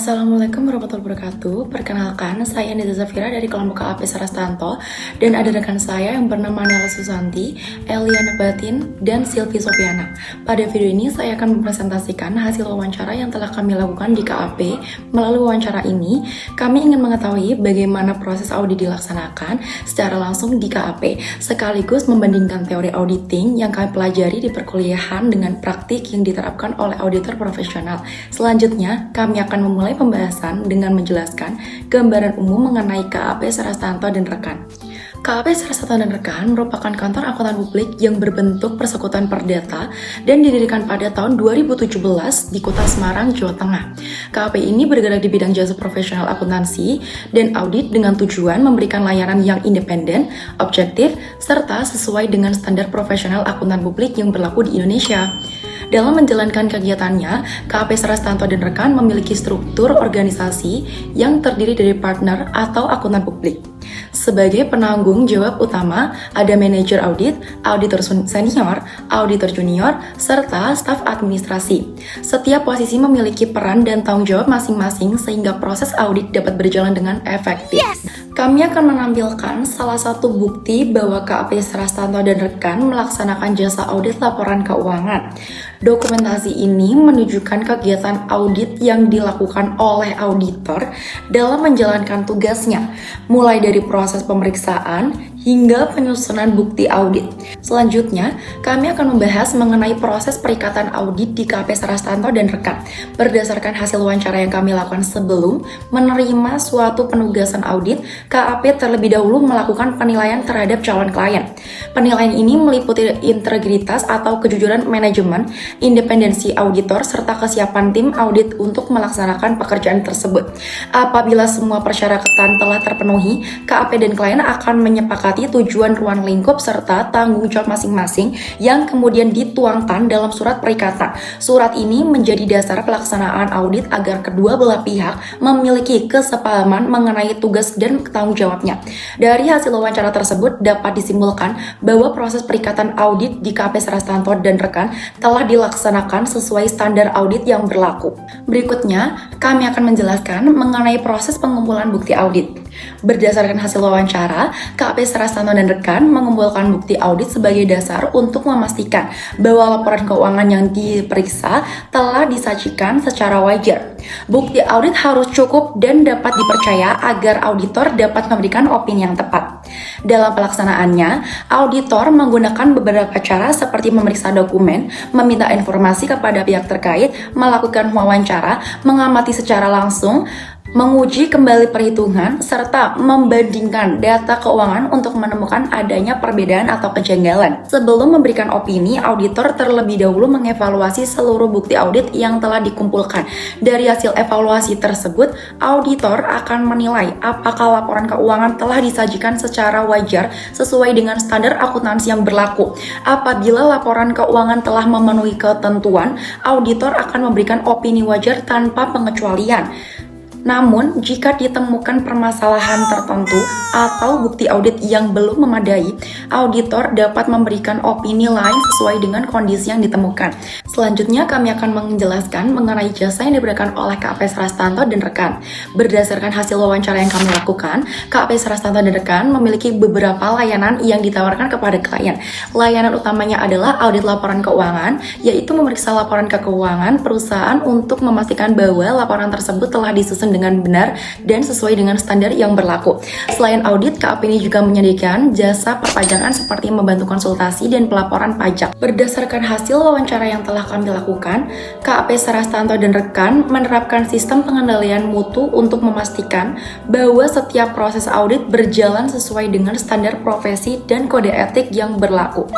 Assalamualaikum warahmatullahi wabarakatuh. Perkenalkan, saya Nita Zafira dari kelompok KAP Sarastanto dan ada rekan saya yang bernama Nela Susanti, Eliana Batin, dan Silvi Sofiana. Pada video ini saya akan mempresentasikan hasil wawancara yang telah kami lakukan di KAP. Melalui wawancara ini, kami ingin mengetahui bagaimana proses audit dilaksanakan secara langsung di KAP, sekaligus membandingkan teori auditing yang kami pelajari di perkuliahan dengan praktik yang diterapkan oleh auditor profesional. Selanjutnya, kami akan memulai pembahasan dengan menjelaskan gambaran umum mengenai KAP Sarastanto dan rekan. KAP Sarastanto dan rekan merupakan kantor akuntan publik yang berbentuk persekutuan perdata dan didirikan pada tahun 2017 di Kota Semarang, Jawa Tengah. KAP ini bergerak di bidang jasa profesional akuntansi dan audit dengan tujuan memberikan layanan yang independen, objektif, serta sesuai dengan standar profesional akuntan publik yang berlaku di Indonesia. Dalam menjalankan kegiatannya, KAP Sarastanto dan rekan memiliki struktur organisasi yang terdiri dari partner atau akuntan publik. Sebagai penanggung jawab utama, ada manajer audit, auditor senior, auditor junior, serta staf administrasi. Setiap posisi memiliki peran dan tanggung jawab masing-masing sehingga proses audit dapat berjalan dengan efektif. Kami akan menampilkan salah satu bukti bahwa KAP Sarastanto dan rekan melaksanakan jasa audit laporan keuangan. Dokumentasi ini menunjukkan kegiatan audit yang dilakukan oleh auditor dalam menjalankan tugasnya, mulai dari proses pemeriksaan hingga penyusunan bukti audit. Selanjutnya, kami akan membahas mengenai proses perikatan audit di KAP Sarastanto dan rekan. Berdasarkan hasil wawancara yang kami lakukan sebelum menerima suatu penugasan audit, KAP terlebih dahulu melakukan penilaian terhadap calon klien. Penilaian ini meliputi integritas atau kejujuran manajemen, independensi auditor, serta kesiapan tim audit untuk melaksanakan pekerjaan tersebut. Apabila semua persyaratan telah terpenuhi, KAP dan klien akan menyepakati tujuan ruang lingkup serta tanggung jawab masing-masing yang kemudian dituangkan dalam surat perikatan. Surat ini menjadi dasar pelaksanaan audit agar kedua belah pihak memiliki kesepahaman mengenai tugas dan tanggung jawabnya. Dari hasil wawancara tersebut dapat disimpulkan bahwa proses perikatan audit di KAP Sarastanto dan rekan telah dilaksanakan sesuai standar audit yang berlaku. Berikutnya, kami akan menjelaskan mengenai proses pengumpulan bukti audit. Berdasarkan hasil wawancara, KAP Sarastanto dan rekan mengumpulkan bukti audit sebagai dasar untuk memastikan bahwa laporan keuangan yang diperiksa telah disajikan secara wajar. Bukti audit harus cukup dan dapat dipercaya agar auditor dapat memberikan opini yang tepat. Dalam pelaksanaannya, auditor menggunakan beberapa cara seperti memeriksa dokumen, meminta informasi kepada pihak terkait, melakukan wawancara, mengamati secara langsung, menguji kembali perhitungan, serta membandingkan data keuangan untuk menemukan adanya perbedaan atau kejanggalan. Sebelum memberikan opini, auditor terlebih dahulu mengevaluasi seluruh bukti audit yang telah dikumpulkan. Dari hasil evaluasi tersebut, auditor akan menilai apakah laporan keuangan telah disajikan secara wajar sesuai dengan standar akuntansi yang berlaku. Apabila laporan keuangan telah memenuhi ketentuan, auditor akan memberikan opini wajar tanpa pengecualian. Namun, jika ditemukan permasalahan tertentu atau bukti audit yang belum memadai, auditor dapat memberikan opini lain sesuai dengan kondisi yang ditemukan. Selanjutnya, kami akan menjelaskan mengenai jasa yang diberikan oleh KAP Sarastanto dan rekan. Berdasarkan hasil wawancara yang kami lakukan, KAP Sarastanto dan rekan memiliki beberapa layanan yang ditawarkan kepada klien. Layanan utamanya adalah audit laporan keuangan, yaitu memeriksa laporan keuangan perusahaan untuk memastikan bahwa laporan tersebut telah disusun dengan benar dan sesuai dengan standar yang berlaku. Selain audit, KAP ini juga menyediakan jasa perpajakan seperti membantu konsultasi dan pelaporan pajak. Berdasarkan hasil wawancara yang telah kami lakukan, KAP Sarastanto dan rekan menerapkan sistem pengendalian mutu untuk memastikan bahwa setiap proses audit berjalan sesuai dengan standar profesi dan kode etik yang berlaku.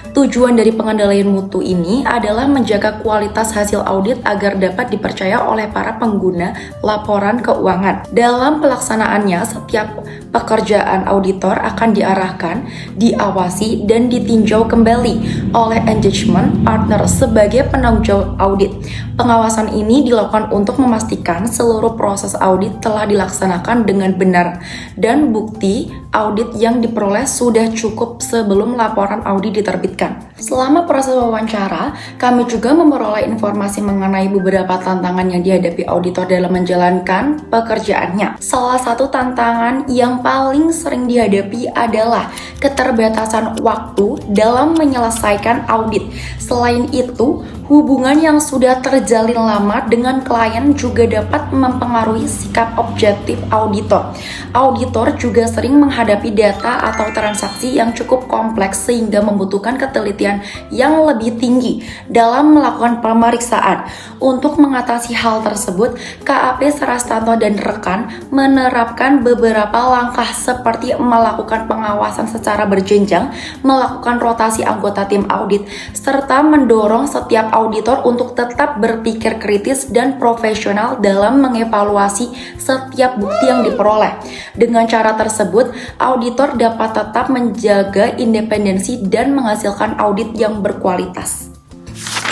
Tujuan dari pengendalian mutu ini adalah menjaga kualitas hasil audit agar dapat dipercaya oleh para pengguna laporan laporan keuangan. Dalam pelaksanaannya, setiap pekerjaan auditor akan diarahkan, diawasi, dan ditinjau kembali oleh engagement partner sebagai penanggung jawab audit. Pengawasan ini dilakukan untuk memastikan seluruh proses audit telah dilaksanakan dengan benar dan bukti audit yang diperoleh sudah cukup sebelum laporan audit diterbitkan. Selama proses wawancara, kami juga memperoleh informasi mengenai beberapa tantangan yang dihadapi auditor dalam menjalankan pekerjaannya. Salah satu tantangan yang paling sering dihadapi adalah keterbatasan waktu dalam menyelesaikan audit. Selain itu, hubungan yang sudah terjalin lama dengan klien juga dapat mempengaruhi sikap objektif auditor. Auditor juga sering menghadapi data atau transaksi yang cukup kompleks sehingga membutuhkan ketelitian yang lebih tinggi dalam melakukan pemeriksaan. Untuk mengatasi hal tersebut, KAP Sarastanto dan rekan menerapkan beberapa langkah seperti melakukan pengawasan secara berjenjang, melakukan rotasi anggota tim audit, serta mendorong setiap auditor untuk tetap berpikir kritis dan profesional dalam mengevaluasi setiap bukti yang diperoleh. Dengan cara tersebut, auditor dapat tetap menjaga independensi dan menghasilkan audit yang berkualitas.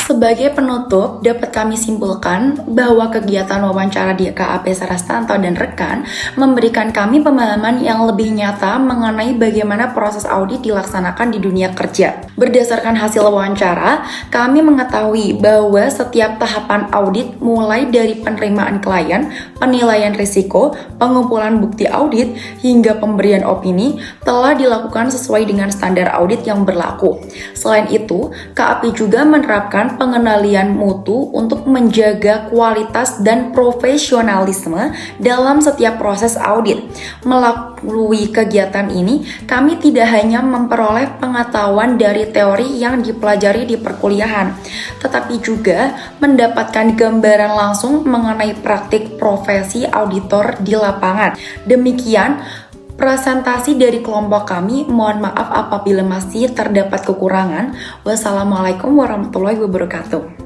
Sebagai penutup, dapat kami simpulkan bahwa kegiatan wawancara di KAP Sarastanto dan rekan memberikan kami pemahaman yang lebih nyata mengenai bagaimana proses audit dilaksanakan di dunia kerja. Berdasarkan hasil wawancara, kami mengetahui bahwa setiap tahapan audit mulai dari penerimaan klien, penilaian risiko, pengumpulan bukti audit, hingga pemberian opini telah dilakukan sesuai dengan standar audit yang berlaku. Selain itu, KAP juga menerapkan pengendalian mutu untuk menjaga kualitas dan profesionalisme dalam setiap proses audit. Melalui kegiatan ini, kami tidak hanya memperoleh pengetahuan dari teori yang dipelajari di perkuliahan, tetapi juga mendapatkan gambaran langsung mengenai praktik profesi auditor di lapangan. Demikian presentasi dari kelompok kami. Mohon maaf apabila masih terdapat kekurangan. Wassalamualaikum warahmatullahi wabarakatuh.